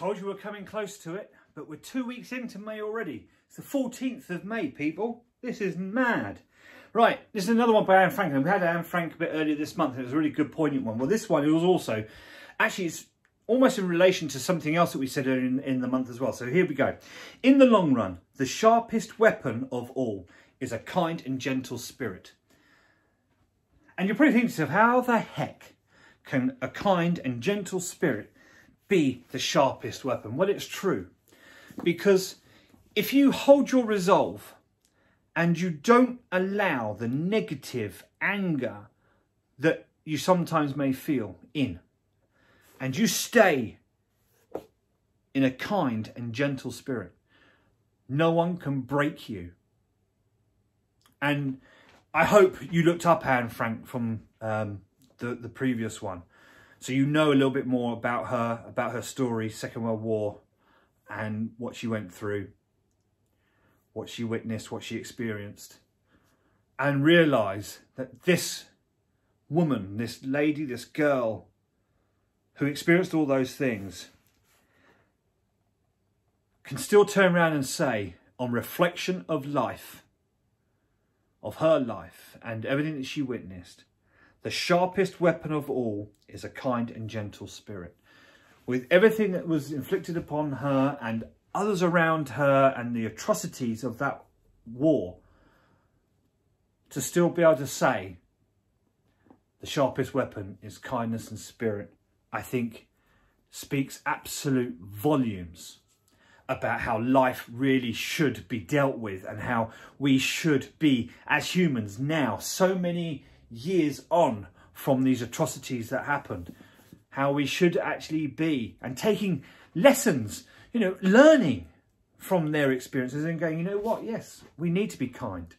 Told you we're coming close to it, but we're 2 weeks into May already. It's the 14th of May, people. This is mad. Right, this is another one by Anne Frank. We had Anne Frank a bit earlier this month. It was a really good, poignant one. Well, this one, it was also, actually, it's almost in relation to something else that we said earlier in the month as well. So here we go. In the long run, the sharpest weapon of all is a kind and gentle spirit. And you're probably thinking to yourself, how the heck can a kind and gentle spirit be the sharpest weapon? Well, it's true. Because if you hold your resolve and you don't allow the negative anger that you sometimes may feel in, and you stay in a kind and gentle spirit, no one can break you. And I hope you looked up Anne Frank from the previous one, so you know a little bit more about her story, Second World War, and what she went through, what she witnessed, what she experienced, and realise that this woman, this lady, this girl who experienced all those things can still turn around and say, on reflection of life, of her life and everything that she witnessed, the sharpest weapon of all is a kind and gentle spirit. With everything that was inflicted upon her and others around her and the atrocities of that war, to still be able to say the sharpest weapon is kindness and spirit, I think speaks absolute volumes about how life really should be dealt with and how we should be as humans now, so many years on from these atrocities that happened, how we should actually be and taking lessons, you know, learning from their experiences and going, you know what, yes, we need to be kind.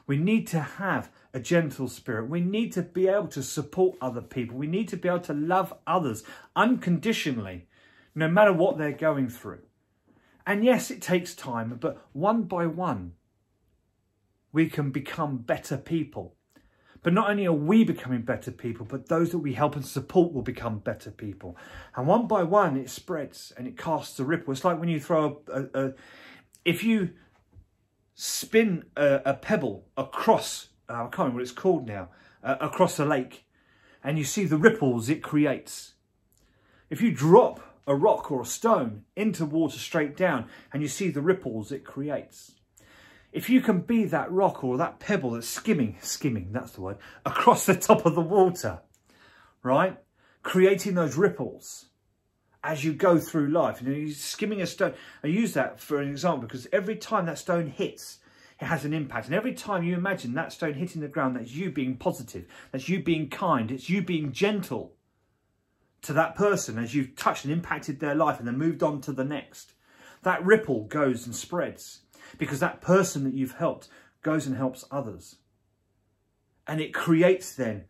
We need to have a gentle spirit. We need to be able to support other people. We need to be able to love others unconditionally, no matter what they're going through. And yes, it takes time, but one by one, we can become better people. But not only are we becoming better people, but those that we help and support will become better people. And one by one, it spreads and it casts a ripple. It's like when you throw if you spin a pebble across, I can't remember what it's called now, across a lake, and you see the ripples it creates. If you drop a rock or a stone into water straight down and you see the ripples it creates. If you can be that rock or that pebble that's skimming, that's the word, across the top of the water, right? Creating those ripples as you go through life. You know, you're skimming a stone. I use that for an example because every time that stone hits, it has an impact. And every time you imagine that stone hitting the ground, that's you being positive, that's you being kind, it's you being gentle to that person as you've touched and impacted their life and then moved on to the next. That ripple goes and spreads because that person that you've helped goes and helps others. And it creates then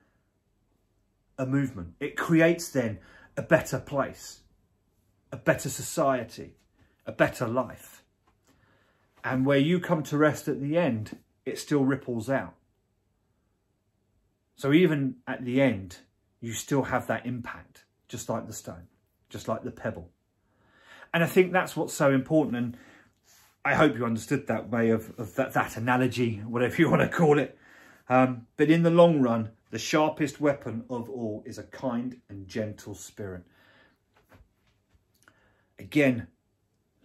a movement. It creates then a better place, a better society, a better life. And where you come to rest at the end, it still ripples out. So even at the end, you still have that impact, just like the stone, just like the pebble. And I think that's what's so important. And I hope you understood that way of that analogy, whatever you want to call it. But in the long run, the sharpest weapon of all is a kind and gentle spirit. Again,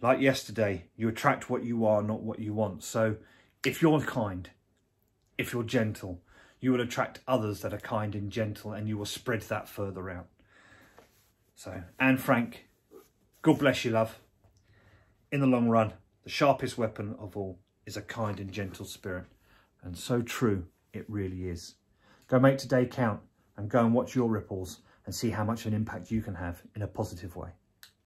like yesterday, you attract what you are, not what you want. So if you're kind, if you're gentle, you will attract others that are kind and gentle, and you will spread that further out. So, Anne Frank, God bless you, love. In the long run, the sharpest weapon of all is a kind and gentle spirit. And so true it really is. Go make today count and go and watch your ripples and see how much of an impact you can have in a positive way.